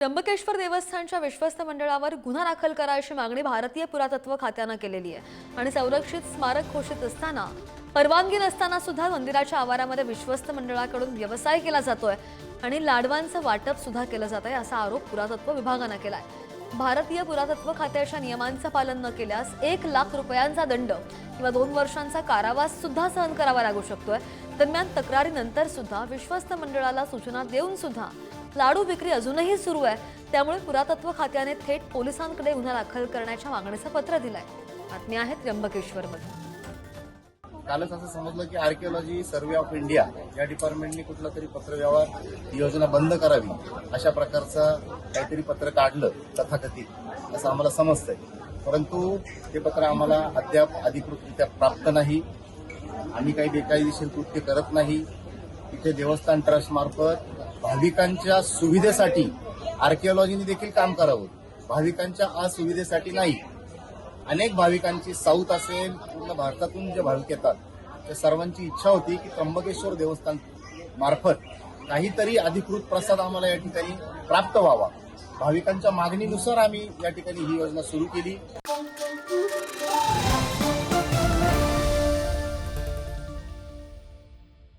त्र्यंबकेश्वर देवस्थानच्या विश्वस्त मंडळावर गुन्हा दाखल करायची मागणी भारतीय पुरातत्व खात्याने केलेली आहे आणि संरक्षित स्मारक घोषित असताना परवानगी नसताना सुद्धा मंदिराच्या आवारामध्ये विश्वस्त मंडळाकडून व्यवसाय केला जातोय आणि लाडवांचं वाटप सुद्धा केलं जात आहे असा आरोप पुरातत्व विभागाने केलाय। भारतीय पुरातत्व खात्याच्या नियमांचं पालन न केल्यास 1 लाख रुपयांचा दंड किंवा 2 वर्षांचा कारावास सुद्धा सहन करावा लागू शकतोय। दरम्यान तक्रारीनंतर सुद्धा विश्वस्त मंडळाला सूचना देऊन सुद्धा लाडू विक्री अजूनही सुरू आहे। त्यामुळे पुरातत्व खात्याने थेट पोलिसांकडे गुन्हा दाखल करण्याच्या मागणीचं पत्र दिलंय। बातमी आहे त्र्यंबकेश्वरमध्ये। कालच असं समजलं की आर्किओलॉजी सर्व्हे ऑफ इंडिया या डिपार्टमेंटने कुठला तरी पत्रव्यवहार ही योजना बंद करावी अशा प्रकारचं काहीतरी पत्र काढलं तथाकथित असं आम्हाला समजतंय, परंतु ते पत्र आम्हाला अद्याप अधिकृतरित्या प्राप्त नाही। आम्ही काही बेकायदेशीर कृत्य करत नाही। इथे देवस्थान ट्रस्ट मार्फत भाविकांच्या सुविधेसाठी आर्किओलॉजीने देखील काम करावं, भाविकांच्या असुविधेसाठी नाही। अनेक भाविकांची साऊथ असेल पूर्ण भारतातून जे भाविक येतात त्या सर्वांची इच्छा होती की त्र्यंबकेश्वर देवस्थान मार्फत काहीतरी अधिकृत प्रसाद आम्हाला या ठिकाणी प्राप्त व्हावा। भाविकांच्या मागणीनुसार आम्ही या ठिकाणी ही योजना सुरू केली।